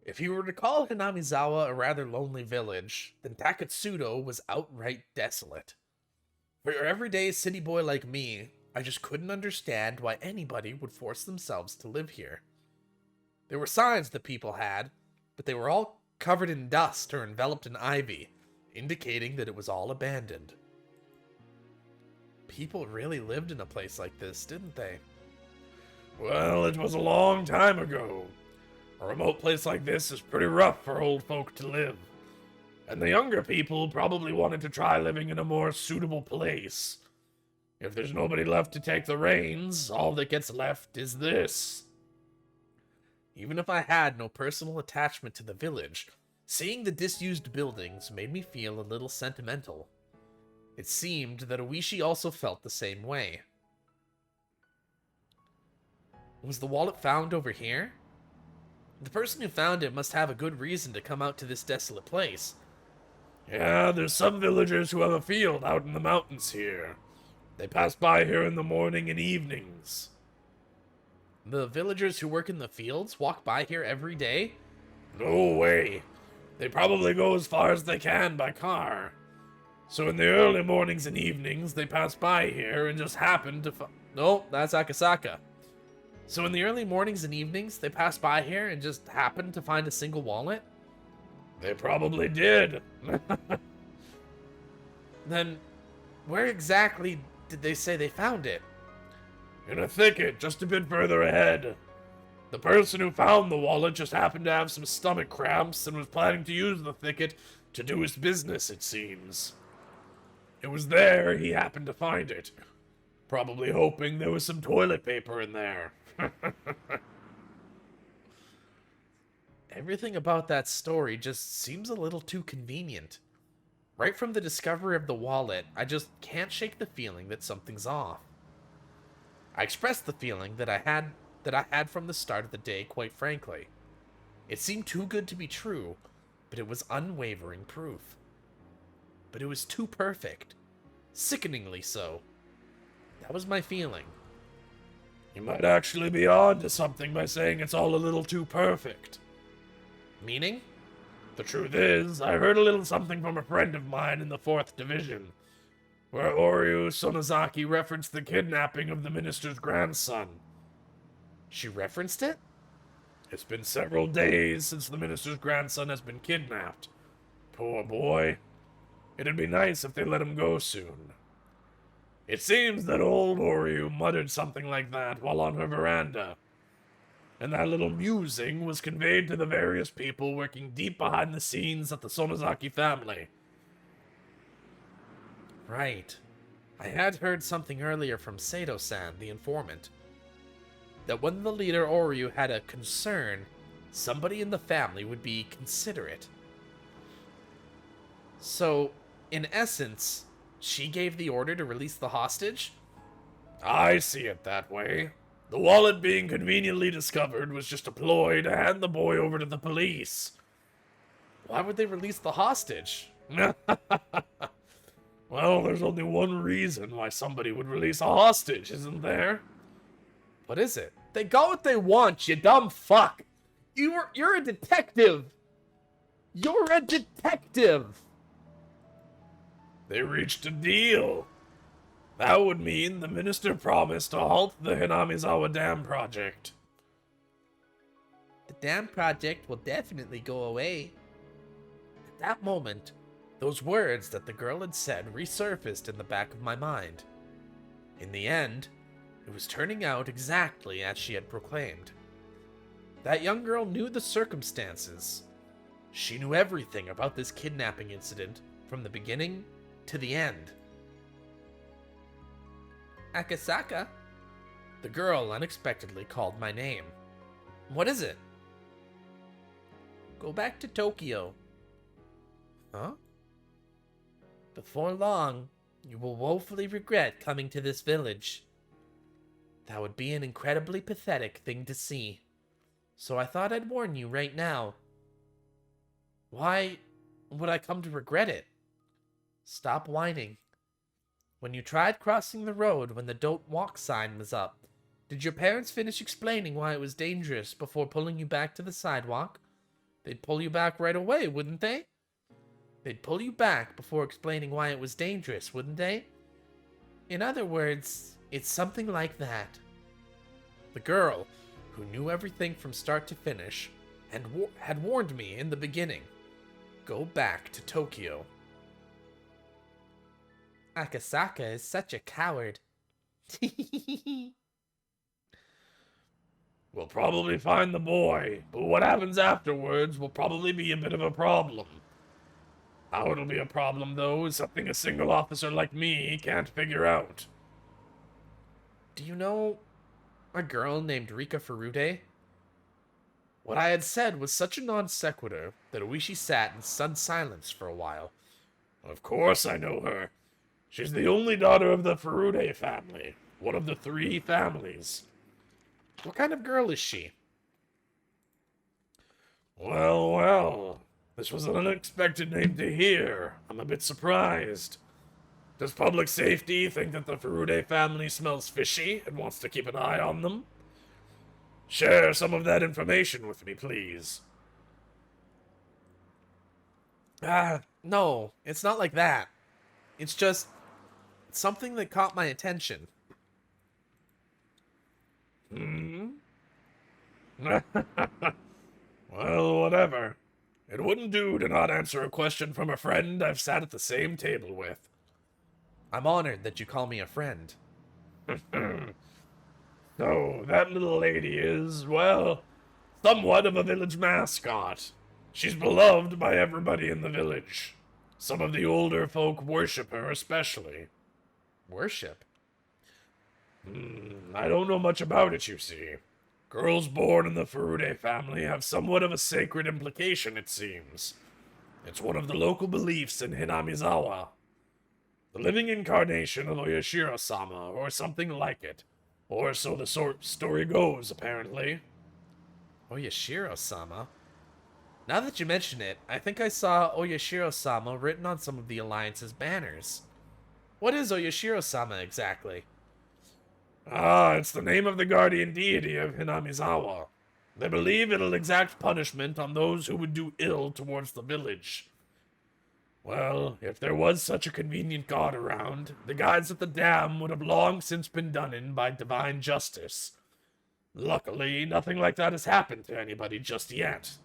If you were to call Hinamizawa a rather lonely village, then Takatsudo was outright desolate. For your everyday city boy like me, I just couldn't understand why anybody would force themselves to live here. There were signs that people had, but they were all covered in dust or enveloped in ivy, indicating that it was all abandoned. People really lived in a place like this, didn't they? Well, it was a long time ago. A remote place like this is pretty rough for old folk to live. And the younger people probably wanted to try living in a more suitable place. If there's nobody left to take the reins, all that gets left is this. Even if I had no personal attachment to the village, seeing the disused buildings made me feel a little sentimental. It seemed that Oishi also felt the same way. Was the wallet found over here? The person who found it must have a good reason to come out to this desolate place. Yeah, there's some villagers who have a field out in the mountains here. They pass by here in the morning and evenings. The villagers who work in the fields walk by here every day? No way. They probably go as far as they can by car. So in the early mornings and evenings, they pass by here and just happen to No, that's Akasaka. So in the early mornings and evenings, they pass by here and just happen to find a single wallet? They probably did. Then, where exactly did they say they found it? In a thicket just a bit further ahead. The person who found the wallet just happened to have some stomach cramps and was planning to use the thicket to do his business, it seems. It was there he happened to find it. Probably hoping there was some toilet paper in there. Everything about that story just seems a little too convenient. Right from the discovery of the wallet, I just can't shake the feeling that something's off. I expressed the feeling that I had from the start of the day, quite frankly. It seemed too good to be true, but it was unwavering proof. But it was too perfect. Sickeningly so. That was my feeling. You might actually be on to something by saying it's all a little too perfect. Meaning? The truth is, I heard a little something from a friend of mine in the 4th Division, where Oryu Sonozaki referenced the kidnapping of the minister's grandson. She referenced it? It's been several days since the minister's grandson has been kidnapped. Poor boy. It'd be nice if they let him go soon. It seems that old Oryu muttered something like that while on her veranda, and that little musing was conveyed to the various people working deep behind the scenes at the Sonozaki family. Right. I had heard something earlier from Sato-san, the informant, that when the leader Oryu had a concern, somebody in the family would be considerate. So, in essence, she gave the order to release the hostage? I see it that way. The wallet being conveniently discovered was just a ploy to hand the boy over to the police. Why would they release the hostage? Well, there's only one reason why somebody would release a hostage, isn't there? What is it? They got what they want, you dumb fuck! You're a detective! You're a detective! They reached a deal. That would mean the minister promised to halt the Hinamizawa Dam project. The dam project will definitely go away. At that moment, those words that the girl had said resurfaced in the back of my mind. In the end, it was turning out exactly as she had proclaimed. That young girl knew the circumstances. She knew everything about this kidnapping incident from the beginning to the end. Akasaka? The girl unexpectedly called my name. What is it? Go back to Tokyo. Huh? Before long, you will woefully regret coming to this village. That would be an incredibly pathetic thing to see. So I thought I'd warn you right now. Why would I come to regret it? Stop whining. When you tried crossing the road when the don't walk sign was up, did your parents finish explaining why it was dangerous before pulling you back to the sidewalk? they'd pull you back right away, wouldn't they? They'd pull you back before explaining why it was dangerous, wouldn't they? In other words, it's something like that. The girl, who knew everything from start to finish, had warned me in the beginning. Go back to Tokyo. Akasaka is such a coward. We'll probably find the boy, but what happens afterwards will probably be a bit of a problem. How it'll be a problem, though, is something a single officer like me can't figure out. Do you know a girl named Rika Furude? What I had said was such a non sequitur that Oishi sat in stunned silence for a while. Of course I know her. She's the only daughter of the Furude family, one of the 3 families. What kind of girl is she? Well, well, this was an unexpected name to hear. I'm a bit surprised. Does public safety think that the Furude family smells fishy and wants to keep an eye on them? Share some of that information with me, please. No, it's not like that. It's just something that caught my attention. Well, whatever. It wouldn't do to not answer a question from a friend I've sat at the same table with. I'm honored that you call me a friend. So, that little lady is, well, somewhat of a village mascot. She's beloved by everybody in the village. Some of the older folk worship her especially. Worship? I don't know much about it, you see. Girls born in the Furude family have somewhat of a sacred implication, it seems. It's one of the local beliefs in Hinamizawa. The living incarnation of Oyashiro-sama, or something like it. Or so the story goes, apparently. Oyashiro-sama? Now that you mention it, I think I saw Oyashiro-sama written on some of the Alliance's banners. What is Oyashiro-sama exactly? It's the name of the guardian deity of Hinamizawa. They believe it'll exact punishment on those who would do ill towards the village. Well, if there was such a convenient god around, the guides at the dam would have long since been done in by divine justice. Luckily, nothing like that has happened to anybody just yet.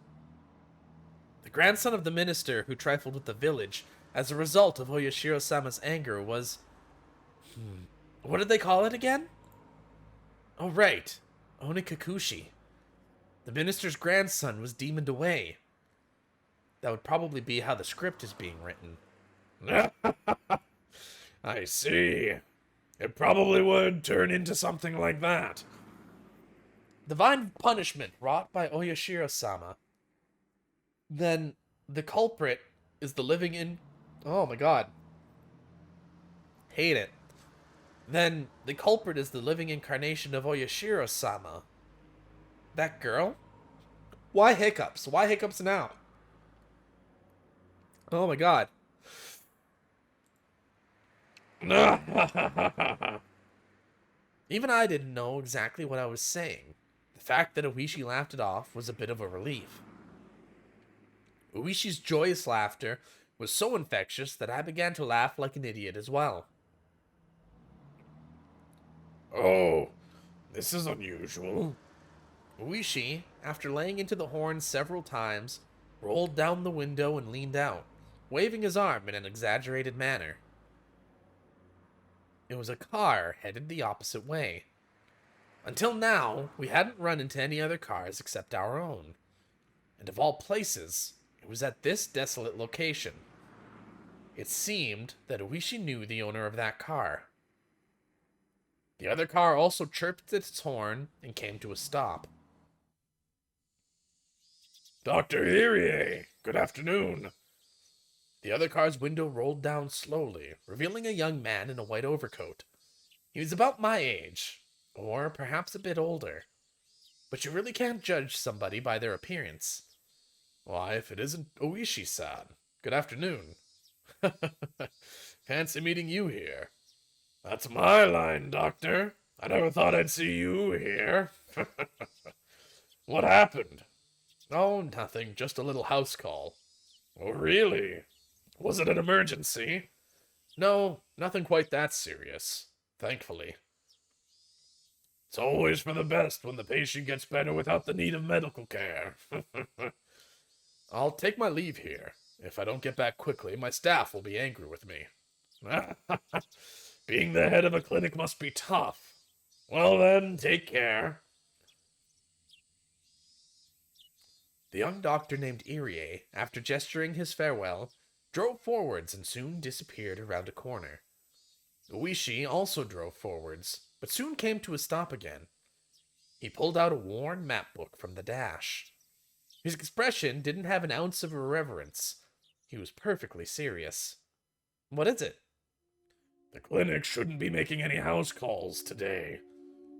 The grandson of the minister who trifled with the village as a result of Oyashiro-sama's anger was... What did they call it again? Oh, right. Onikakushi. The minister's grandson was demoned away. That would probably be how the script is being written. I see. It probably would turn into something like that. Divine punishment wrought by Oyashiro-sama. Then the culprit is the living in... Oh my god. Hate it. Then the culprit is the living incarnation of Oyashiro-sama. That girl? Why hiccups? Why hiccups now? Oh my god. Even I didn't know exactly what I was saying. The fact that Oishi laughed it off was a bit of a relief. Oishi's joyous laughter was so infectious that I began to laugh like an idiot as well. Oh, this is unusual. Oishi, after laying into the horn several times, rolled down the window and leaned out, waving his arm in an exaggerated manner. It was a car headed the opposite way. Until now, we hadn't run into any other cars except our own. And of all places, it was at this desolate location. It seemed that Oishi knew the owner of that car. The other car also chirped its horn and came to a stop. Dr. Irie, good afternoon. The other car's window rolled down slowly, revealing a young man in a white overcoat. He was about my age, or perhaps a bit older. But you really can't judge somebody by their appearance. Why, if it isn't Oishi-san. Good afternoon. Fancy meeting you here. That's my line, Doctor. I never thought I'd see you here. What happened? Oh, nothing, just a little house call. Oh, really? Was it an emergency? No, nothing quite that serious, thankfully. It's always for the best when the patient gets better without the need of medical care. I'll take my leave here. If I don't get back quickly, my staff will be angry with me. Being the head of a clinic must be tough. Well then, take care. The young doctor named Irie, after gesturing his farewell, drove forwards and soon disappeared around a corner. Uishi also drove forwards, but soon came to a stop again. He pulled out a worn map book from the dash. His expression didn't have an ounce of irreverence. He was perfectly serious. What is it? The clinic shouldn't be making any house calls today.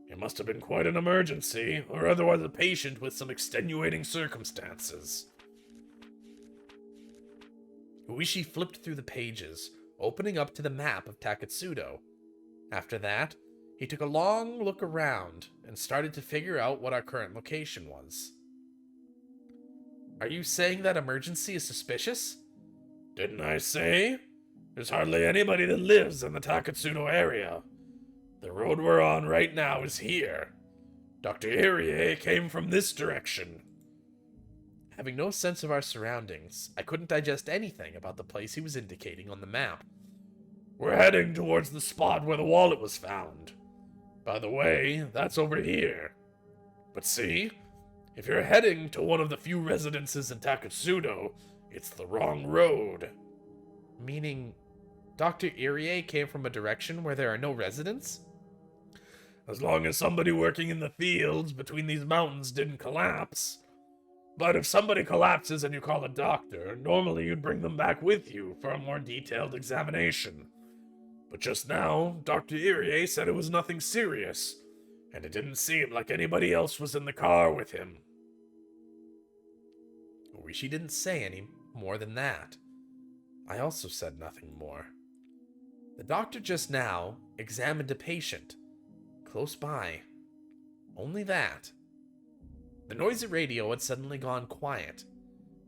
It must have been quite an emergency, or otherwise a patient with some extenuating circumstances. Uishi flipped through the pages, opening up to the map of Takatsudo. After that, he took a long look around and started to figure out what our current location was. Are you saying that emergency is suspicious? Didn't I say? There's hardly anybody that lives in the Takatsuno area. The road we're on right now is here. Dr. Irie came from this direction. Having no sense of our surroundings, I couldn't digest anything about the place he was indicating on the map. We're heading towards the spot where the wallet was found. By the way, that's over here. But see, if you're heading to one of the few residences in Takatsudo, it's the wrong road. Meaning, Dr. Irie came from a direction where there are no residents? As long as somebody working in the fields between these mountains didn't collapse. But if somebody collapses and you call a doctor, normally you'd bring them back with you for a more detailed examination. But just now, Dr. Irie said it was nothing serious, and it didn't seem like anybody else was in the car with him. Uishi didn't say any more than that. I also said nothing more. The doctor just now examined a patient, close by. Only that. The noisy radio had suddenly gone quiet.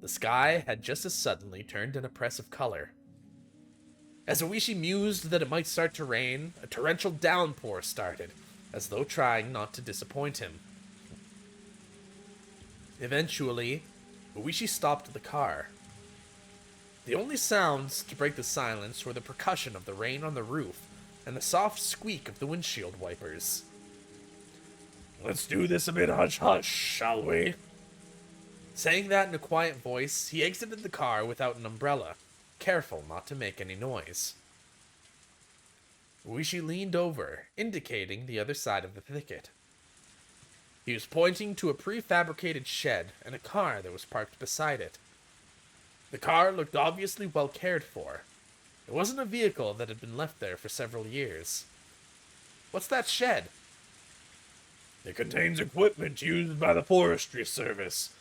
The sky had just as suddenly turned an oppressive color. As Oishi mused that it might start to rain, a torrential downpour started, as though trying not to disappoint him. Eventually, Oishi stopped the car. The only sounds to break the silence were the percussion of the rain on the roof and the soft squeak of the windshield wipers. Let's do this a bit hush-hush, shall we? Saying that in a quiet voice, he exited the car without an umbrella, careful not to make any noise. Uishi leaned over, indicating the other side of the thicket. He was pointing to a prefabricated shed and a car that was parked beside it. The car looked obviously well cared for. It wasn't a vehicle that had been left there for several years. What's that shed? It contains equipment used by the forestry service.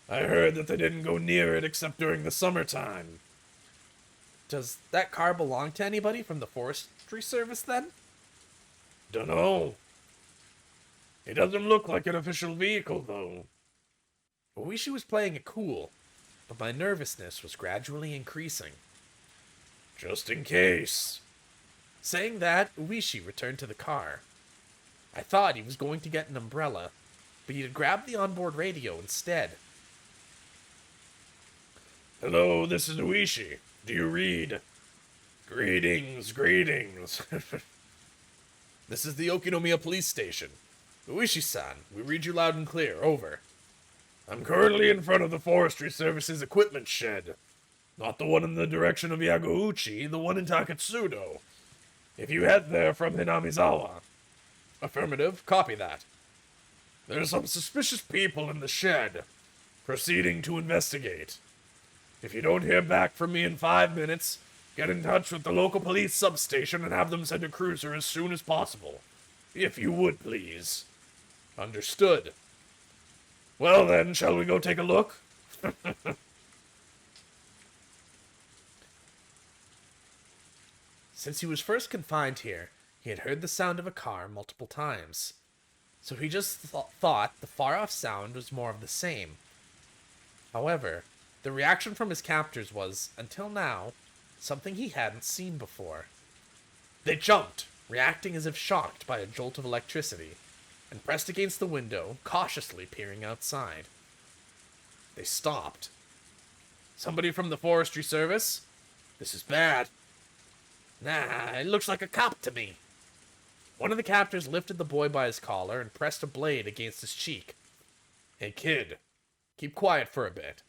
I heard that they didn't go near it except during the summertime. Does that car belong to anybody from the forestry service then? Dunno. It doesn't look like an official vehicle, though. Uishi was playing it cool, but my nervousness was gradually increasing. Just in case. Saying that, Uishi returned to the car. I thought he was going to get an umbrella, but he had grabbed the onboard radio instead. Hello, this is Uishi. Do you read? Greetings, greetings. This is the Okinomiya police station. Uishi-san, we read you loud and clear. Over. I'm currently in front of the Forestry Service's equipment shed. Not the one in the direction of Yagouchi, the one in Takatsudo. If you head there from Hinamizawa. Affirmative. Copy that. There's some suspicious people in the shed. Proceeding to investigate. If you don't hear back from me in 5 minutes, get in touch with the local police substation and have them send a cruiser as soon as possible. If you would, please. Understood. Well then, shall we go take a look? Since he was first confined here, he had heard the sound of a car multiple times. So he just thought the far-off sound was more of the same. However, the reaction from his captors was, until now, something he hadn't seen before. They jumped, reacting as if shocked by a jolt of electricity, and pressed against the window, cautiously peering outside. They stopped. "Somebody from the forestry service? This is bad." "Nah, it looks like a cop to me." One of the captors lifted the boy by his collar and pressed a blade against his cheek. "Hey kid, keep quiet for a bit.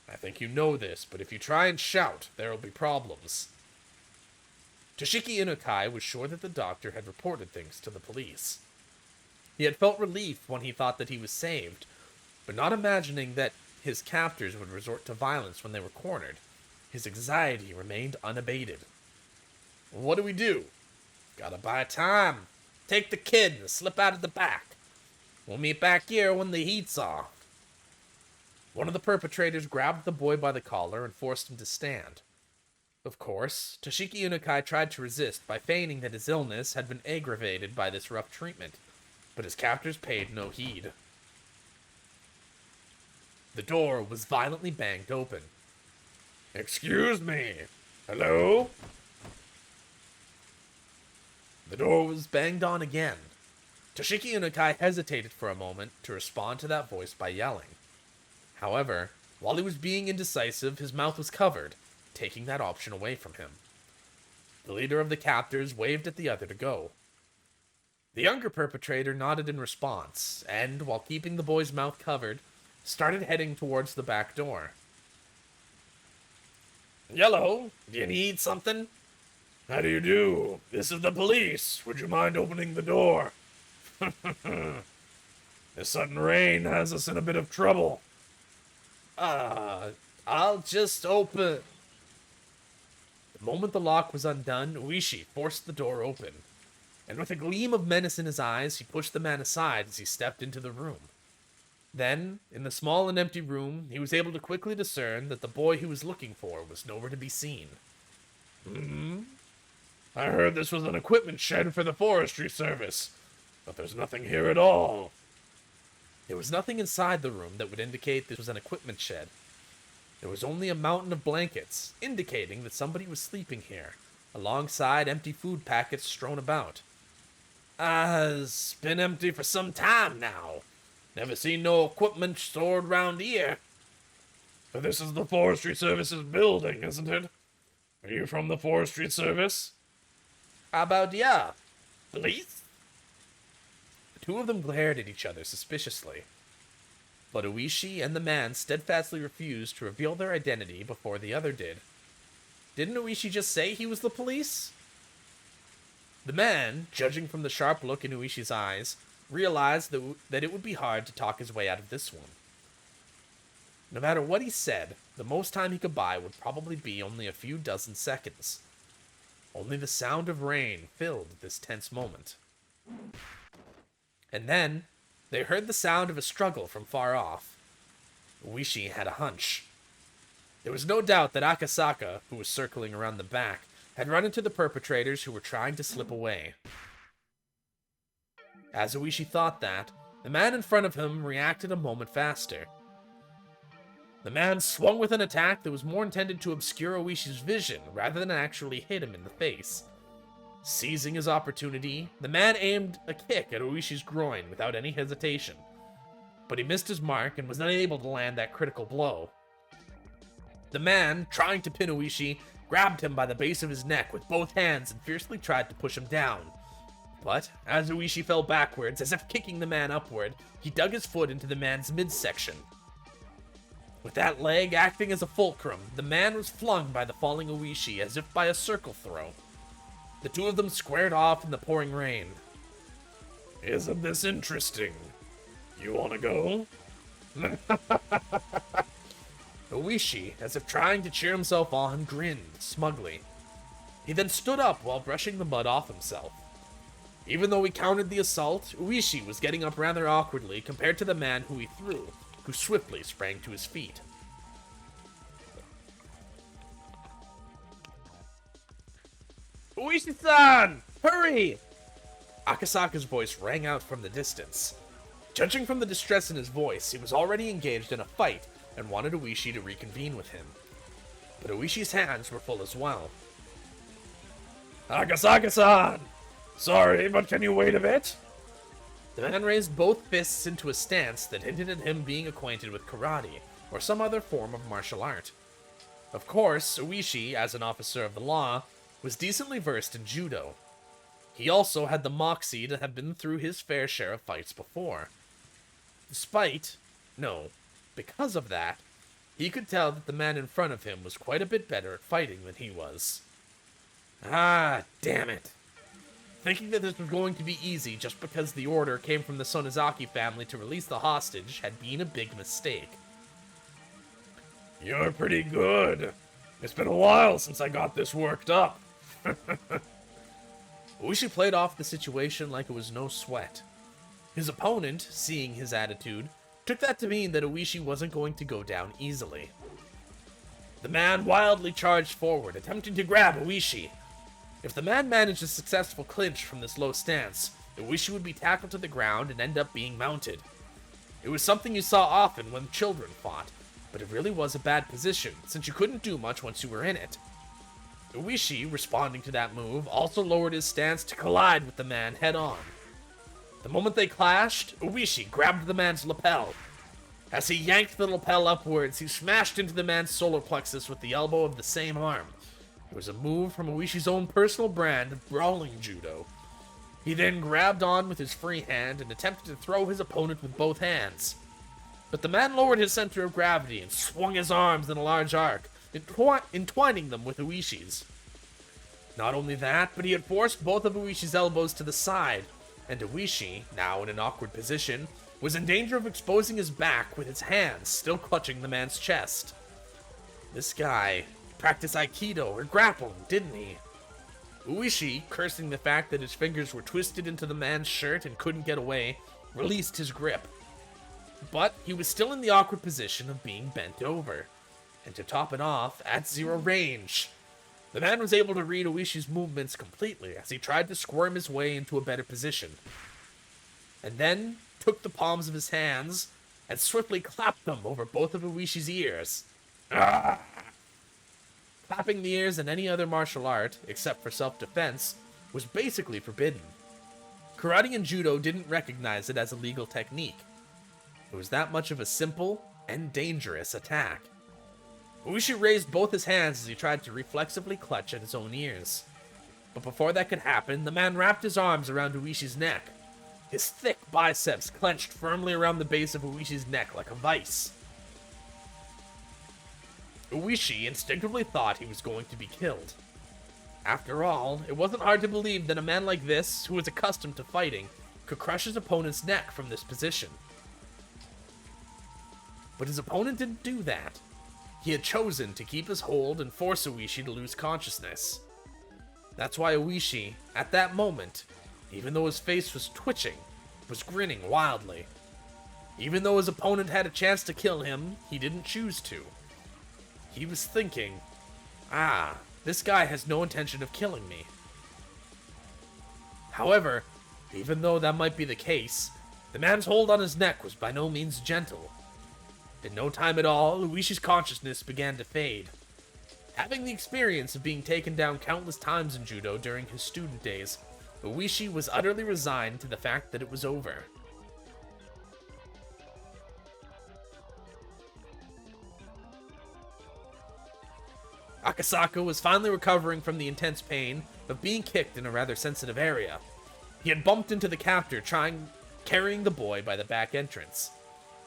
I think you know this, but if you try and shout, there'll be problems." Toshiki Inukai was sure that the doctor had reported things to the police. He had felt relief when he thought that he was saved, but not imagining that his captors would resort to violence when they were cornered. His anxiety remained unabated. "What do we do?" "Gotta buy time. Take the kid and slip out of the back. We'll meet back here when the heat's off." One of the perpetrators grabbed the boy by the collar and forced him to stand. Of course, Toshiki Inukai tried to resist by feigning that his illness had been aggravated by this rough treatment, but his captors paid no heed. The door was violently banged open. "Excuse me. Hello?" The door was banged on again. Toshiki Inukai hesitated for a moment to respond to that voice by yelling. However, while he was being indecisive, his mouth was covered, taking that option away from him. The leader of the captors waved at the other to go. The younger perpetrator nodded in response, and, while keeping the boy's mouth covered, started heading towards the back door. "Yellow, Do you need something?" how do you do? This is the police. Would you mind opening the door? This sudden rain has us in a bit of trouble." I'll just open..." The moment the lock was undone, Uishi forced the door open, and with a gleam of menace in his eyes, he pushed the man aside as he stepped into the room. Then, in the small and empty room, he was able to quickly discern that the boy he was looking for was nowhere to be seen. I heard this was an equipment shed for the forestry service, but there's nothing here at all." There was nothing inside the room that would indicate this was an equipment shed. There was only a mountain of blankets, indicating that somebody was sleeping here, alongside empty food packets strewn about. It's been empty for some time now. Never seen no equipment stored round here." But this is the forestry service's building, isn't it? Are you from the forestry service? "How about ya? Police?" The two of them glared at each other suspiciously. But Uishi and the man steadfastly refused to reveal their identity before the other did. Didn't Uishi just say he was the police? The man, judging from the sharp look in Uishi's eyes, realized that it would be hard to talk his way out of this one. No matter what he said, the most time he could buy would probably be only a few dozen seconds. Only the sound of rain filled this tense moment. And then, they heard the sound of a struggle from far off. Uishi had a hunch. There was no doubt that Akasaka, who was circling around the back, had run into the perpetrators who were trying to slip away. As Uishi thought that, the man in front of him reacted a moment faster. The man swung with an attack that was more intended to obscure Uishi's vision rather than actually hit him in the face. Seizing his opportunity, the man aimed a kick at Uishi's groin without any hesitation. But he missed his mark and was unable to land that critical blow. The man, trying to pin Uishi, grabbed him by the base of his neck with both hands and fiercely tried to push him down. But, as Uishi fell backwards, as if kicking the man upward, he dug his foot into the man's midsection. With that leg acting as a fulcrum, the man was flung by the falling Uishi as if by a circle throw. The two of them squared off in the pouring rain. Isn't this interesting? You want to go? Uishi, as if trying to cheer himself on, grinned smugly. He then stood up while brushing the mud off himself. Even though he countered the assault, Uishi was getting up rather awkwardly compared to the man who he threw, who swiftly sprang to his feet. "Uishi-san! Hurry!" Akasaka's voice rang out from the distance. Judging from the distress in his voice, he was already engaged in a fight, and wanted Oishi to reconvene with him. But Oishi's hands were full as well. Akasaka-san! Sorry, but can you wait a bit? The man raised both fists into a stance that hinted at him being acquainted with karate, or some other form of martial art. Of course, Oishi, as an officer of the law, was decently versed in judo. He also had the moxie to have been through his fair share of fights before. Because of that, he could tell that the man in front of him was quite a bit better at fighting than he was. Ah, damn it. Thinking that this was going to be easy just because the order came from the Sonozaki family to release the hostage had been a big mistake. You're pretty good. It's been a while since I got this worked up. Oishi played off the situation like it was no sweat. His opponent, seeing his attitude, took that to mean that Oishi wasn't going to go down easily. The man wildly charged forward, attempting to grab Oishi. If the man managed a successful clinch from this low stance, Oishi would be tackled to the ground and end up being mounted. It was something you saw often when children fought, but it really was a bad position, since you couldn't do much once you were in it. Oishi, responding to that move, also lowered his stance to collide with the man head-on. The moment they clashed, Oishi grabbed the man's lapel. As he yanked the lapel upwards, he smashed into the man's solar plexus with the elbow of the same arm. It was a move from Oishi's own personal brand of brawling judo. He then grabbed on with his free hand and attempted to throw his opponent with both hands. But the man lowered his center of gravity and swung his arms in a large arc, entwining them with Oishi's. Not only that, but he had forced both of Oishi's elbows to the side, and Oishi, now in an awkward position, was in danger of exposing his back with his hands still clutching the man's chest. This guy practiced Aikido or grappling, didn't he? Oishi, cursing the fact that his fingers were twisted into the man's shirt and couldn't get away, released his grip. But he was still in the awkward position of being bent over. And to top it off, at zero range, the man was able to read Oishi's movements completely as he tried to squirm his way into a better position. And then took the palms of his hands and swiftly clapped them over both of Oishi's ears. Ah! Clapping the ears in any other martial art, except for self-defense, was basically forbidden. Karate and Judo didn't recognize it as a legal technique. It was that much of a simple and dangerous attack. Oishi raised both his hands as he tried to reflexively clutch at his own ears. But before that could happen, the man wrapped his arms around Oishi's neck. His thick biceps clenched firmly around the base of Oishi's neck like a vice. Oishi instinctively thought he was going to be killed. After all, it wasn't hard to believe that a man like this, who was accustomed to fighting, could crush his opponent's neck from this position. But his opponent didn't do that. He had chosen to keep his hold and force Oishi to lose consciousness. That's why Oishi, at that moment, even though his face was twitching, was grinning wildly. Even though his opponent had a chance to kill him, he didn't choose to. He was thinking, this guy has no intention of killing me. However, even though that might be the case, the man's hold on his neck was by no means gentle. In no time at all, Oishi's consciousness began to fade. Having the experience of being taken down countless times in judo during his student days, Oishi was utterly resigned to the fact that it was over. Akasaka was finally recovering from the intense pain of being kicked in a rather sensitive area. He had bumped into the captor carrying the boy by the back entrance.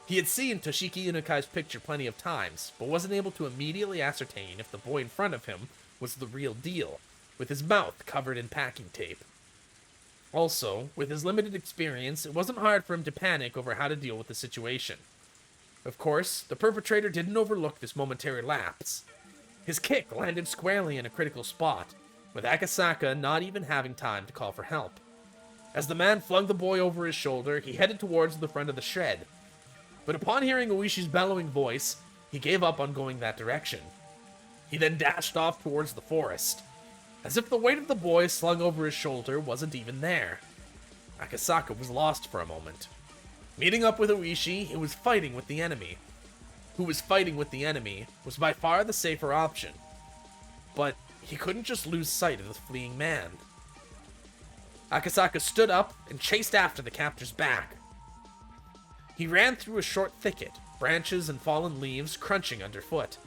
He had seen Toshiki Inukai's picture plenty of times, but wasn't able to immediately ascertain if the boy in front of him was the real deal, with his mouth covered in packing tape. Also, with his limited experience, it wasn't hard for him to panic over how to deal with the situation. Of course, the perpetrator didn't overlook this momentary lapse. His kick landed squarely in a critical spot, with Akasaka not even having time to call for help. As the man flung the boy over his shoulder, he headed towards the front of the shed. But upon hearing Oishi's bellowing voice, he gave up on going that direction. He then dashed off towards the forest, as if the weight of the boy slung over his shoulder wasn't even there. Akasaka was lost for a moment. Meeting up with Oishi, he was fighting with the enemy. who was fighting with the enemy, was by far the safer option. But he couldn't just lose sight of the fleeing man. Akasaka stood up and chased after the captor's back. He ran through a short thicket, branches and fallen leaves crunching underfoot.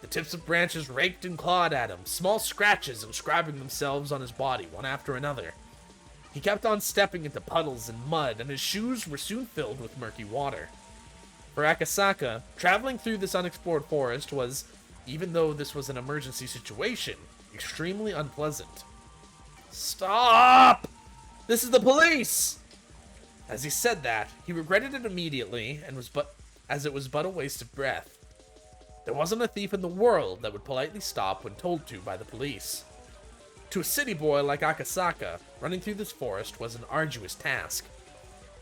The tips of branches raked and clawed at him, small scratches inscribing themselves on his body one after another. He kept on stepping into puddles and mud, and his shoes were soon filled with murky water. For Akasaka, traveling through this unexplored forest was, even though this was an emergency situation, extremely unpleasant. "Stop! This is the police!" As he said that, he regretted it immediately, and as it was but a waste of breath. There wasn't a thief in the world that would politely stop when told to by the police. To a city boy like Akasaka, running through this forest was an arduous task.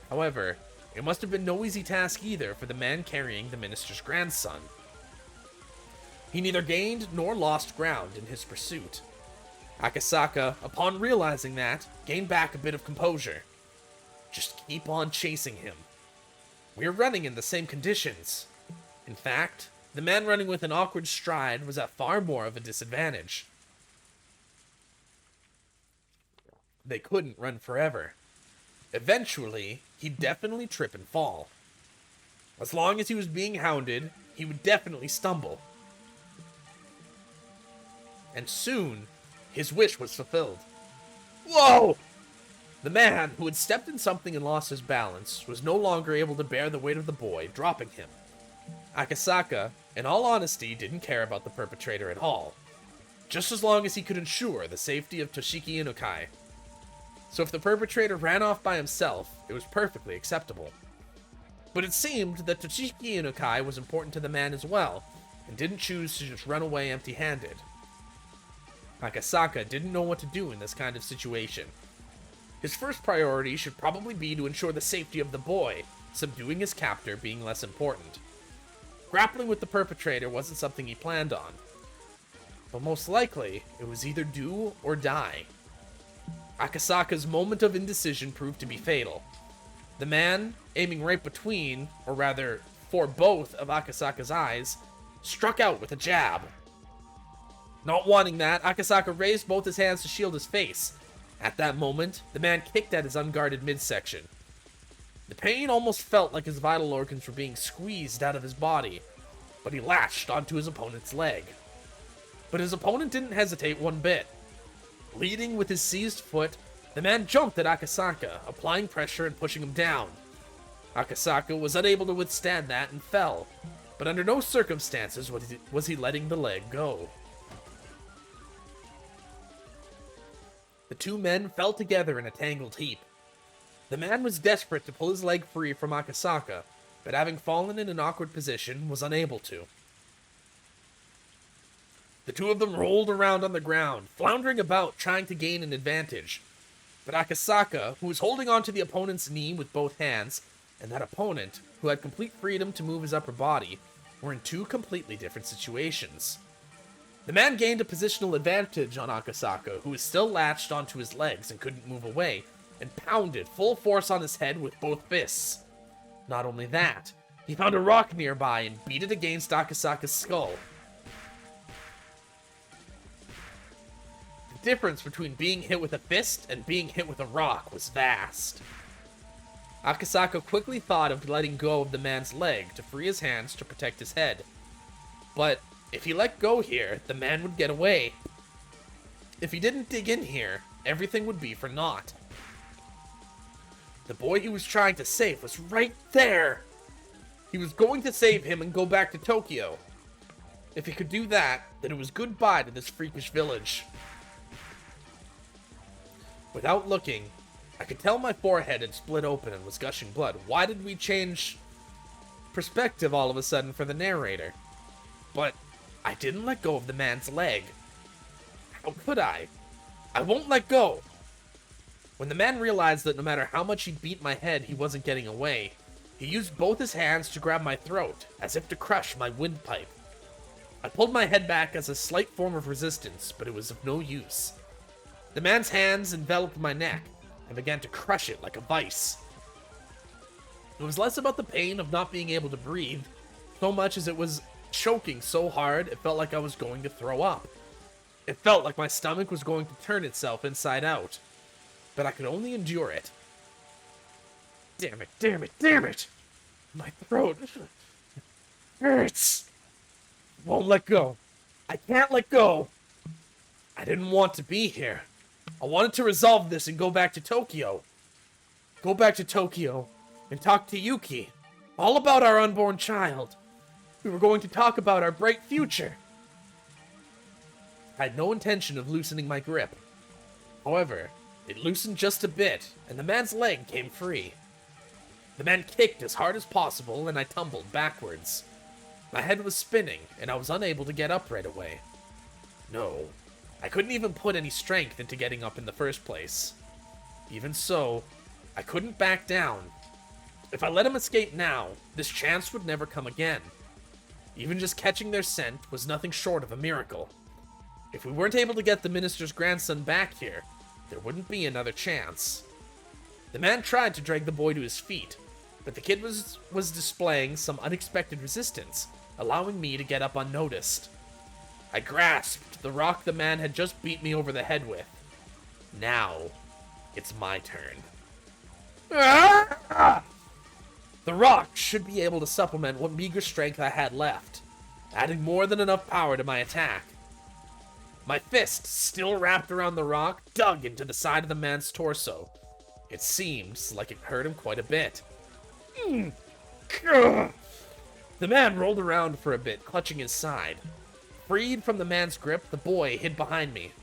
However, it must have been no easy task either for the man carrying the minister's grandson. He neither gained nor lost ground in his pursuit. Akasaka, upon realizing that, gained back a bit of composure. Just keep on chasing him. We're running in the same conditions. In fact, the man running with an awkward stride was at far more of a disadvantage. They couldn't run forever. Eventually, he'd definitely trip and fall. As long as he was being hounded, he would definitely stumble. And soon, his wish was fulfilled. Whoa! The man, who had stepped in something and lost his balance, was no longer able to bear the weight of the boy, dropping him. Akasaka, in all honesty, didn't care about the perpetrator at all, just as long as he could ensure the safety of Toshiki Inukai. So if the perpetrator ran off by himself, it was perfectly acceptable. But it seemed that Toshiki Inukai was important to the man as well, and didn't choose to just run away empty-handed. Akasaka didn't know what to do in this kind of situation. His first priority should probably be to ensure the safety of the boy, subduing his captor being less important. Grappling with the perpetrator wasn't something he planned on. But most likely, it was either do or die. Akasaka's moment of indecision proved to be fatal. The man, aiming right between, or rather, for both of Akasaka's eyes, struck out with a jab. Not wanting that, Akasaka raised both his hands to shield his face. At that moment, the man kicked at his unguarded midsection. The pain almost felt like his vital organs were being squeezed out of his body, but he latched onto his opponent's leg. But his opponent didn't hesitate one bit. Leading with his seized foot, the man jumped at Akasaka, applying pressure and pushing him down. Akasaka was unable to withstand that and fell, but under no circumstances was he letting the leg go. The two men fell together in a tangled heap. The man was desperate to pull his leg free from Akasaka, but having fallen in an awkward position, was unable to. The two of them rolled around on the ground, floundering about, trying to gain an advantage. But Akasaka, who was holding onto the opponent's knee with both hands, and that opponent, who had complete freedom to move his upper body, were in two completely different situations. The man gained a positional advantage on Akasaka, who was still latched onto his legs and couldn't move away, and pounded full force on his head with both fists. Not only that, he found a rock nearby and beat it against Akasaka's skull. The difference between being hit with a fist and being hit with a rock was vast. Akasaka quickly thought of letting go of the man's leg to free his hands to protect his head. But if he let go here, the man would get away. If he didn't dig in here, everything would be for naught. The boy he was trying to save was right there! He was going to save him and go back to Tokyo. If he could do that, then it was goodbye to this freakish village. Without looking, I could tell my forehead had split open and was gushing blood. Why did we change perspective all of a sudden for the narrator? But I didn't let go of the man's leg. How could I? I won't let go! When the man realized that no matter how much he beat my head, he wasn't getting away, he used both his hands to grab my throat, as if to crush my windpipe. I pulled my head back as a slight form of resistance, but it was of no use. The man's hands enveloped my neck and began to crush it like a vice. It was less about the pain of not being able to breathe, so much as it was choking so hard it felt like I was going to throw up. It felt like my stomach was going to turn itself inside out, but I could only endure it. Damn it, damn it, damn it! My throat hurts. Won't let go. I can't let go. I didn't want to be here. I wanted to resolve this and go back to Tokyo. Go back to Tokyo and talk to Yuki. All about our unborn child. We were going to talk about our bright future. I had no intention of loosening my grip. However, it loosened just a bit, and the man's leg came free. The man kicked as hard as possible, and I tumbled backwards. My head was spinning, and I was unable to get up right away. No, I couldn't even put any strength into getting up in the first place. Even so, I couldn't back down. If I let him escape now, this chance would never come again. Even just catching their scent was nothing short of a miracle. If we weren't able to get the minister's grandson back here, there wouldn't be another chance. The man tried to drag the boy to his feet, but the kid was displaying some unexpected resistance, allowing me to get up unnoticed. I grasped the rock the man had just beat me over the head with. Now, it's my turn. Ah! The rock should be able to supplement what meager strength I had left, adding more than enough power to my attack. My fist, still wrapped around the rock, dug into the side of the man's torso. It seems like it hurt him quite a bit. The man rolled around for a bit, clutching his side. Freed from the man's grip, the boy hid behind me.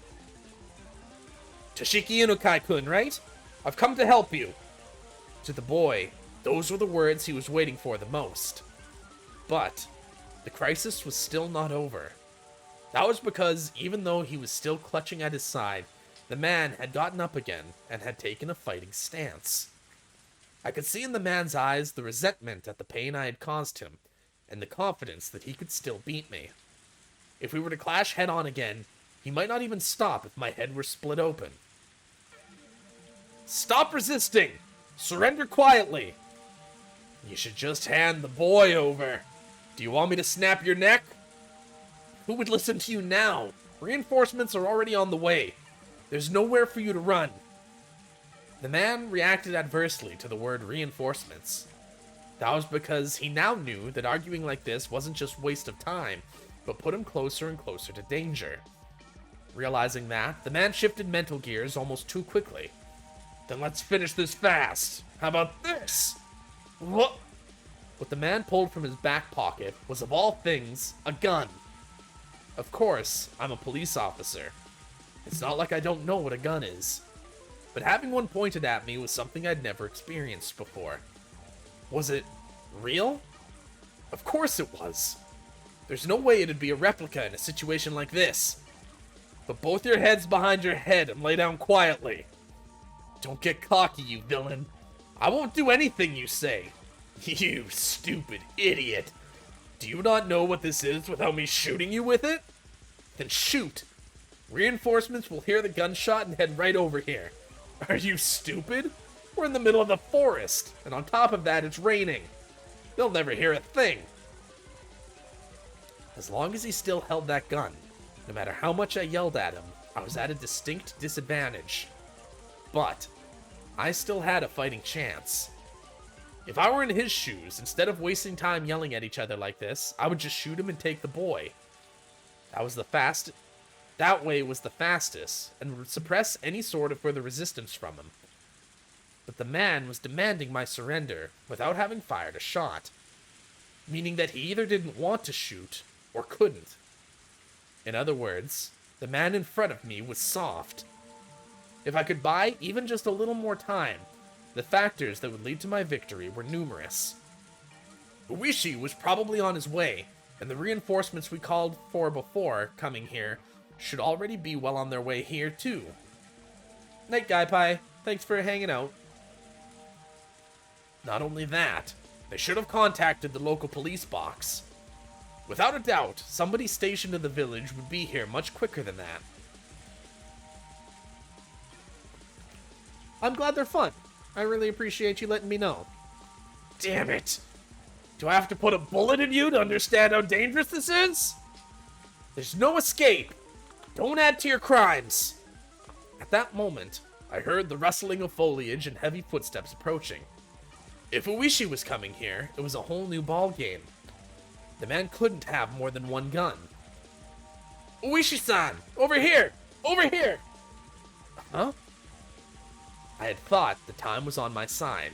Toshiki Inukai-kun, right? I've come to help you. To the boy, those were the words he was waiting for the most. But the crisis was still not over. That was because, even though he was still clutching at his side, the man had gotten up again and had taken a fighting stance. I could see in the man's eyes the resentment at the pain I had caused him, and the confidence that he could still beat me. If we were to clash head-on again, he might not even stop if my head were split open. Stop resisting! Surrender quietly! You should just hand the boy over. Do you want me to snap your neck? Who would listen to you now? Reinforcements are already on the way. There's nowhere for you to run. The man reacted adversely to the word reinforcements. That was because he now knew that arguing like this wasn't just waste of time, but put him closer and closer to danger. Realizing that, the man shifted mental gears almost too quickly. Then let's finish this fast. How about this? What the man pulled from his back pocket was, of all things, a gun. Of course, I'm a police officer. It's not like I don't know what a gun is. But having one pointed at me was something I'd never experienced before. Was it real? Of course it was. There's no way it'd be a replica in a situation like this. Put both your heads behind your head and lay down quietly. Don't get cocky, you villain. I won't do anything you say. You stupid idiot. Do you not know what this is without me shooting you with it? Then shoot. Reinforcements will hear the gunshot and head right over here. Are you stupid? We're in the middle of the forest, and on top of that, it's raining. They'll never hear a thing. As long as he still held that gun, no matter how much I yelled at him, I was at a distinct disadvantage. But I still had a fighting chance. If I were in his shoes, instead of wasting time yelling at each other like this, I would just shoot him and take the boy. That way was the fastest, and would suppress any sort of further resistance from him. But the man was demanding my surrender without having fired a shot, meaning that he either didn't want to shoot or couldn't. In other words, the man in front of me was soft. If I could buy even just a little more time, the factors that would lead to my victory were numerous. Uishi was probably on his way, and the reinforcements we called for before coming here should already be well on their way here too. Night, Guy Pie. Thanks for hanging out. Not only that, they should have contacted the local police box. Without a doubt, somebody stationed in the village would be here much quicker than that. I'm glad they're fun. I really appreciate you letting me know. Damn it! Do I have to put a bullet in you to understand how dangerous this is? There's no escape. Don't add to your crimes. At that moment, I heard the rustling of foliage and heavy footsteps approaching. If Uishi was coming here, it was a whole new ball game. The man couldn't have more than one gun. Uishi-san! Over here! Over here! Huh? I had thought the time was on my side,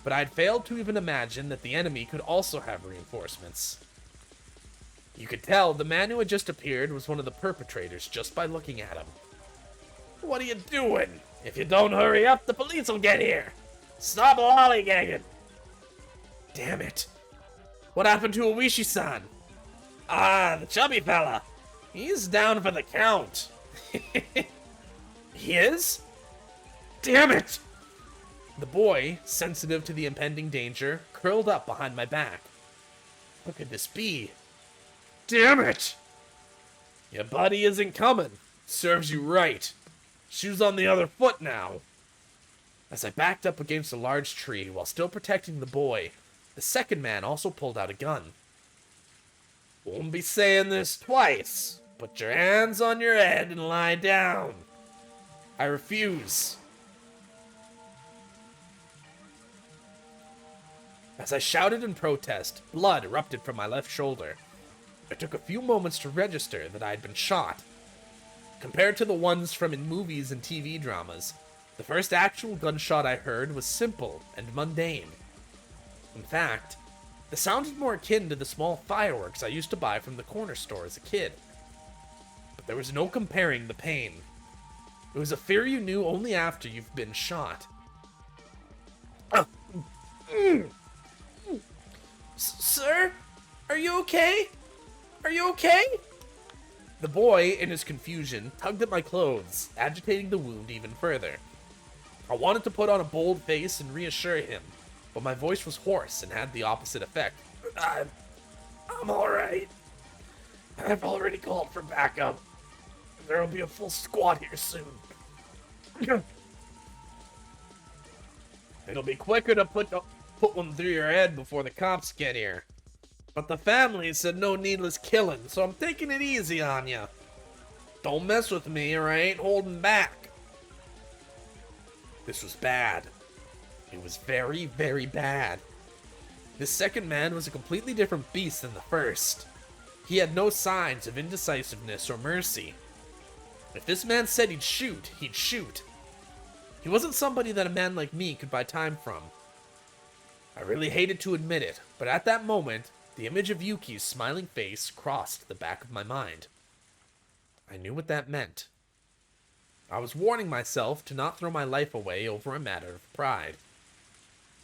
but I had failed to even imagine that the enemy could also have reinforcements. You could tell the man who had just appeared was one of the perpetrators just by looking at him. What are you doing? If you don't hurry up, the police will get here. Stop lollygagging. Damn it. What happened to Uishi-san? Ah, the chubby fella. He's down for the count. He is? Damn it! The boy, sensitive to the impending danger, curled up behind my back. What could this be? Damn it! Your buddy isn't coming. Serves you right. Shoes on the other foot now. As I backed up against a large tree while still protecting the boy, the second man also pulled out a gun. Won't be saying this twice. Put your hands on your head and lie down. I refuse. As I shouted in protest, blood erupted from my left shoulder. It took a few moments to register that I had been shot. Compared to the ones from in movies and TV dramas, the first actual gunshot I heard was simple and mundane. In fact, it sounded more akin to the small fireworks I used to buy from the corner store as a kid. But there was no comparing the pain. It was a fear you knew only after you've been shot. Sir? Are you okay? Are you okay? The boy, in his confusion, tugged at my clothes, agitating the wound even further. I wanted to put on a bold face and reassure him, but my voice was hoarse and had the opposite effect. I'm alright. I've already called for backup. There'll be a full squad here soon. It'll be quicker to put one through your head before the cops get here. But the family said no needless killing, so I'm taking it easy on you. Don't mess with me or I ain't holding back. This was bad. It was very, very bad. This second man was a completely different beast than the first. He had no signs of indecisiveness or mercy. If this man said he'd shoot, he'd shoot. He wasn't somebody that a man like me could buy time from. I really hated to admit it, but at that moment, the image of Yuki's smiling face crossed the back of my mind. I knew what that meant. I was warning myself to not throw my life away over a matter of pride.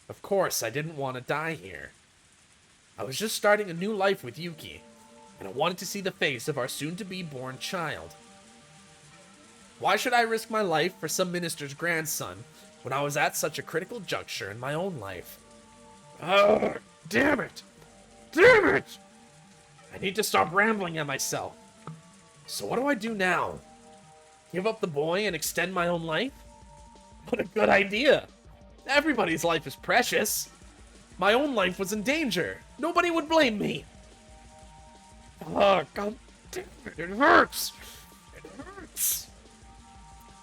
Of course, I didn't want to die here. I was just starting a new life with Yuki, and I wanted to see the face of our soon-to-be born child. Why should I risk my life for some minister's grandson when I was at such a critical juncture in my own life? Damn it! Damn it! I need to stop rambling at myself. So what do I do now? Give up the boy and extend my own life? What a good idea! Everybody's life is precious. My own life was in danger. Nobody would blame me. Oh, God damn it, it hurts. It hurts.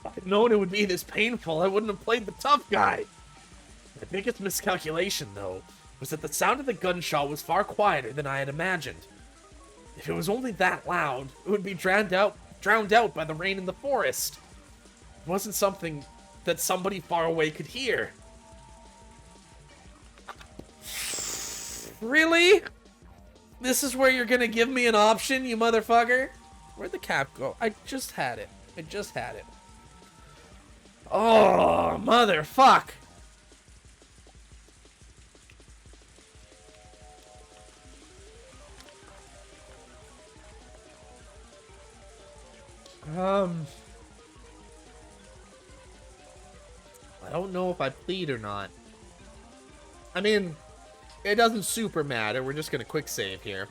If I'd known it would be this painful, I wouldn't have played the tough guy. My biggest miscalculation, though, was that the sound of the gunshot was far quieter than I had imagined. If it was only that loud, it would be drowned out by the rain in the forest. It wasn't something that somebody far away could hear. Really? This is where you're gonna give me an option, you motherfucker? Where'd the cap go? I just had it. I just had it. Oh, motherfuck! I don't know if I plead or not. I mean, it doesn't super matter. We're just gonna quick save here.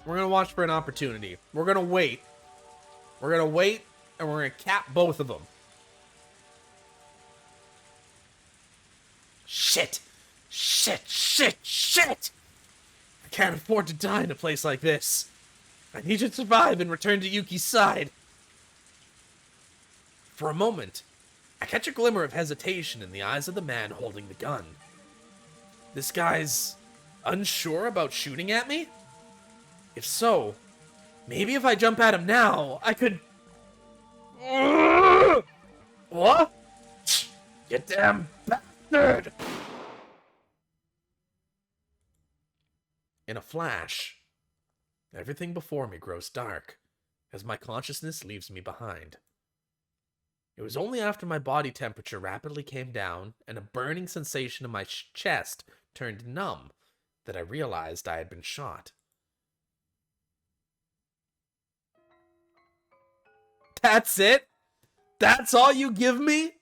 We're gonna watch for an opportunity. We're gonna wait. We're gonna wait, and we're gonna cap both of them. Shit! Shit! Shit! Shit! I can't afford to die in a place like this. I need to survive and return to Yuki's side. For a moment, I catch a glimmer of hesitation in the eyes of the man holding the gun. This guy's unsure about shooting at me? If so, maybe if I jump at him now, I could... What? You damn bastard! In a flash, everything before me grows dark as my consciousness leaves me behind. It was only after my body temperature rapidly came down and a burning sensation in my chest turned numb that I realized I had been shot. That's it? That's all you give me?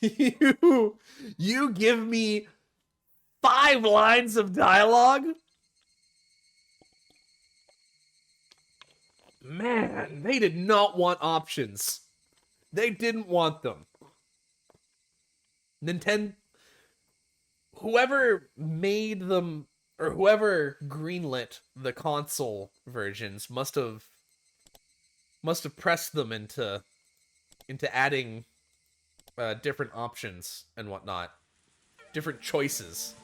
You give me 5 lines of dialogue? Man, they did not want options. They didn't want them. Nintendo, whoever made them, or whoever greenlit the console versions must have pressed them into adding different options and whatnot, different choices.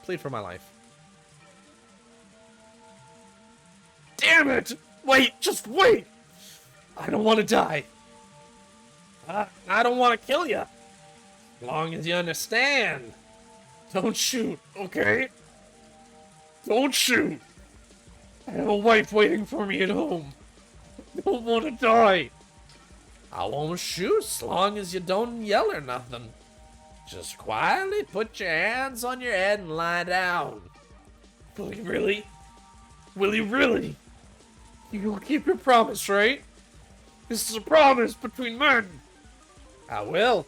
Plead for my life. Damn it! Wait, just wait! I don't want to die. I don't want to kill you. As long as you understand. Don't shoot, okay? Don't shoot. I have a wife waiting for me at home. I don't want to die. I won't shoot as long as you don't yell or nothing. Just quietly put your hands on your head and lie down. Will you really? Will you really? You will keep your promise, right? This is a promise between men. I will.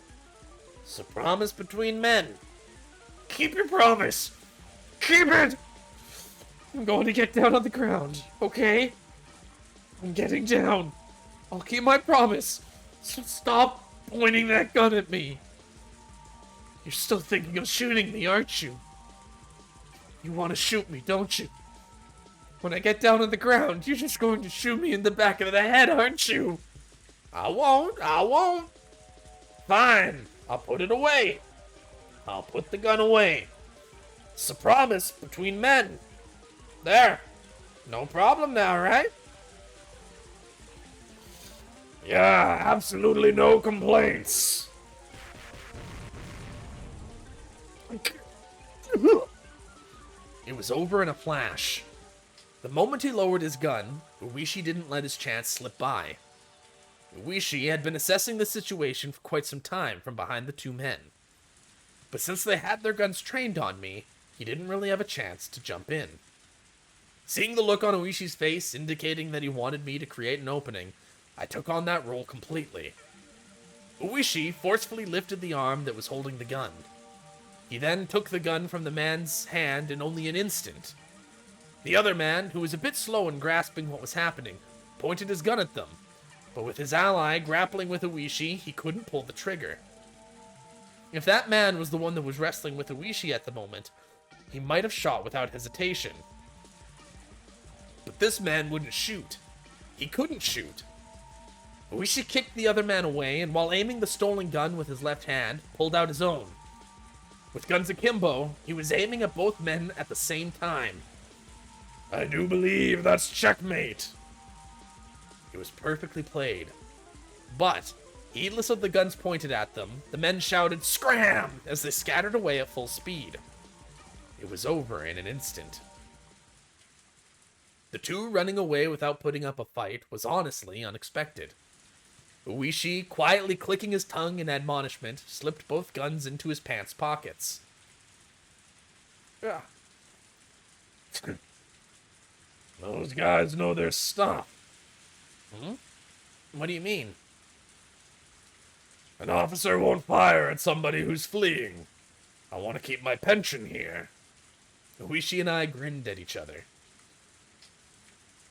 It's a promise between men. Keep your promise. Keep it. I'm going to get down on the ground, okay? I'm getting down. I'll keep my promise. So stop pointing that gun at me. You're still thinking of shooting me, aren't you? You want to shoot me, don't you? When I get down on the ground, you're just going to shoot me in the back of the head, aren't you? I won't. Fine, I'll put it away. I'll put the gun away. It's a promise between men. There. No problem now, right? Yeah, absolutely no complaints. It was over in a flash. The moment he lowered his gun, Uishi didn't let his chance slip by. Uishi had been assessing the situation for quite some time from behind the two men. But since they had their guns trained on me, he didn't really have a chance to jump in. Seeing the look on Uishi's face indicating that he wanted me to create an opening, I took on that role completely. Uishi forcefully lifted the arm that was holding the gun. He then took the gun from the man's hand in only an instant. The other man, who was a bit slow in grasping what was happening, pointed his gun at them, but with his ally grappling with Uishi, he couldn't pull the trigger. If that man was the one that was wrestling with Uishi at the moment, he might have shot without hesitation. But this man wouldn't shoot. He couldn't shoot. Uishi kicked the other man away, and while aiming the stolen gun with his left hand, pulled out his own. With guns akimbo, he was aiming at both men at the same time. I do believe that's checkmate. It was perfectly played. But, heedless of the guns pointed at them, the men shouted, "Scram!" as they scattered away at full speed. It was over in an instant. The two running away without putting up a fight was honestly unexpected. Uishi, quietly clicking his tongue in admonishment, slipped both guns into his pants pockets. Those guys know their stuff. What do you mean? An officer won't fire at somebody who's fleeing. I want to keep my pension here. Uishi and I grinned at each other.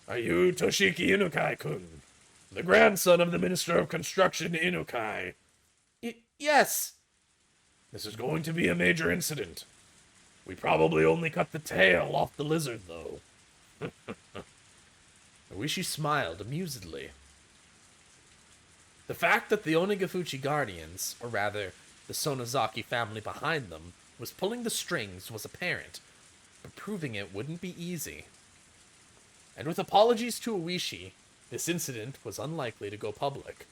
Are you Toshiki Inukai-kun, the grandson of the Minister of Construction Inukai? Yes! This is going to be a major incident. We probably only cut the tail off the lizard, though. Oishi smiled amusedly. The fact that the Onigafuchi Guardians, or rather, the Sonozaki family behind them, was pulling the strings was apparent, but proving it wouldn't be easy. And with apologies to Oishi, this incident was unlikely to go public.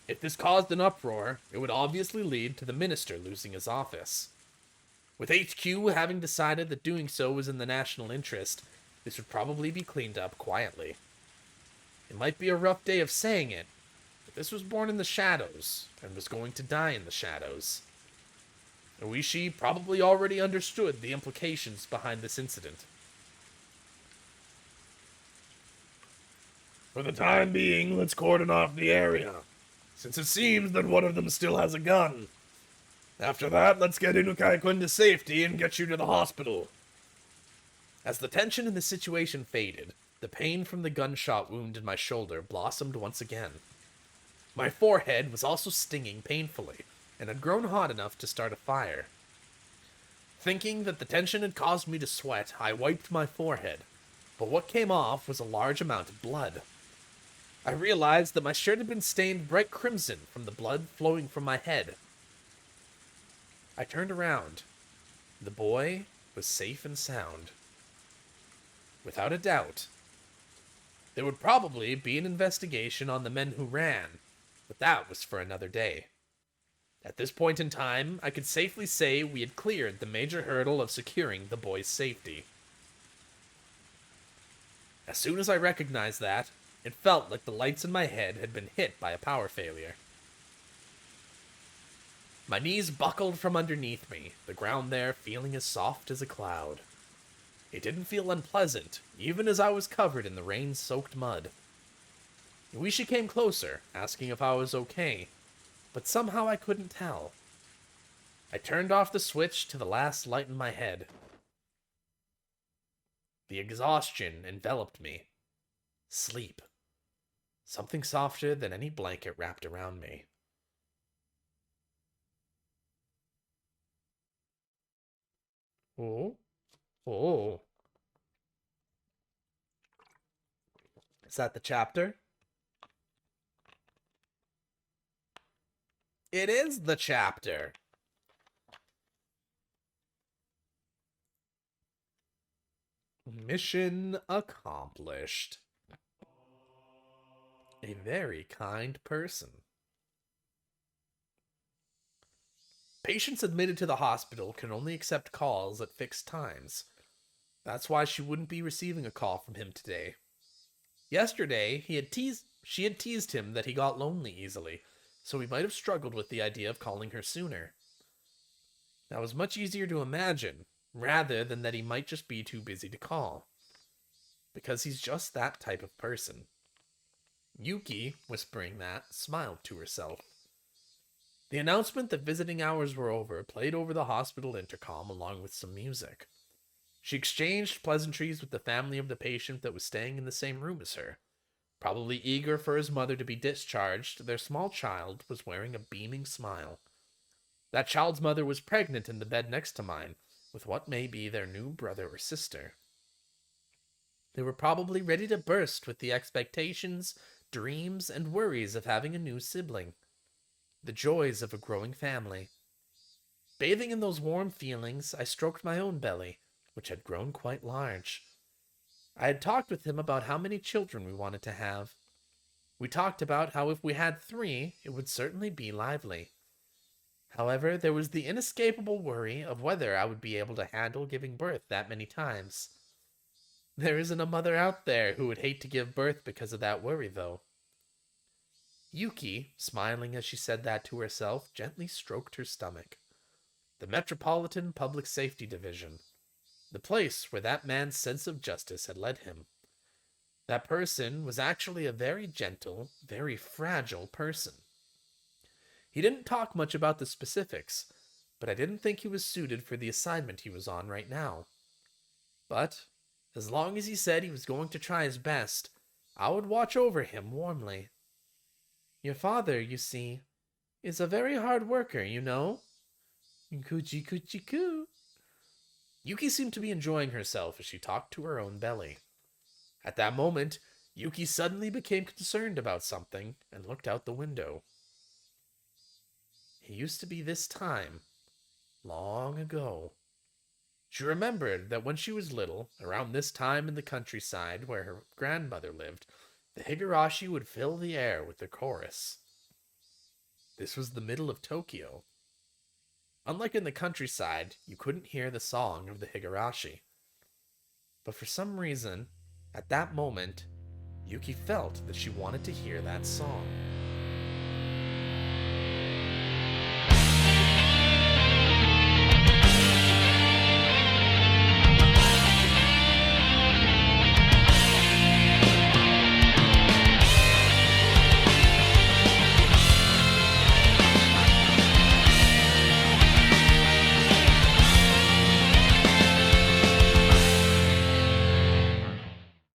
If this caused an uproar, it would obviously lead to the minister losing his office. With HQ having decided that doing so was in the national interest, this would probably be cleaned up quietly. It might be a rough day of saying it, but this was born in the shadows, and was going to die in the shadows. Oishi probably already understood the implications behind this incident. For the time being, let's cordon off the area, since it seems that one of them still has a gun. After that, let's get Inukai-kun to safety and get you to the hospital. As the tension in the situation faded, the pain from the gunshot wound in my shoulder blossomed once again. My forehead was also stinging painfully, and had grown hot enough to start a fire. Thinking that the tension had caused me to sweat, I wiped my forehead, but what came off was a large amount of blood. I realized that my shirt had been stained bright crimson from the blood flowing from my head. I turned around. The boy was safe and sound. Without a doubt. There would probably be an investigation on the men who ran, but that was for another day. At this point in time, I could safely say we had cleared the major hurdle of securing the boy's safety. As soon as I recognized that, it felt like the lights in my head had been hit by a power failure. My knees buckled from underneath me, the ground there feeling as soft as a cloud. It didn't feel unpleasant, even as I was covered in the rain-soaked mud. Yuishi came closer, asking if I was okay, but somehow I couldn't tell. I turned off the switch to the last light in my head. The exhaustion enveloped me. Sleep. Something softer than any blanket wrapped around me. Oh. Oh. Is that the chapter? It is the chapter. Mission accomplished. A very kind person. Patients admitted to the hospital can only accept calls at fixed times. That's why she wouldn't be receiving a call from him today. Yesterday, she had teased him that he got lonely easily, so he might have struggled with the idea of calling her sooner. That was much easier to imagine, rather than that he might just be too busy to call. Because he's just that type of person. Yuki, whispering that, smiled to herself. The announcement that visiting hours were over played over the hospital intercom along with some music. She exchanged pleasantries with the family of the patient that was staying in the same room as her. Probably eager for his mother to be discharged, their small child was wearing a beaming smile. That child's mother was pregnant in the bed next to mine, with what may be their new brother or sister. They were probably ready to burst with the expectations, dreams, and worries of having a new sibling. The joys of a growing family. Bathing in those warm feelings, I stroked my own belly, which had grown quite large. I had talked with him about how many children we wanted to have. We talked about how if we had 3, it would certainly be lively. However, there was the inescapable worry of whether I would be able to handle giving birth that many times. There isn't a mother out there who would hate to give birth because of that worry, though. Yuki, smiling as she said that to herself, gently stroked her stomach. The Metropolitan Public Safety Division. The place where that man's sense of justice had led him. That person was actually a very gentle, very fragile person. He didn't talk much about the specifics, but I didn't think he was suited for the assignment he was on right now. But, as long as he said he was going to try his best, I would watch over him warmly. Your father, you see, is a very hard worker, you know. Coochie coochie coo. Yuki seemed to be enjoying herself as she talked to her own belly. At that moment, Yuki suddenly became concerned about something and looked out the window. It used to be this time, long ago. She remembered that when she was little, around this time in the countryside where her grandmother lived, the Higurashi would fill the air with the chorus. This was the middle of Tokyo. Unlike in the countryside, you couldn't hear the song of the Higurashi. But for some reason, at that moment, Yuki felt that she wanted to hear that song.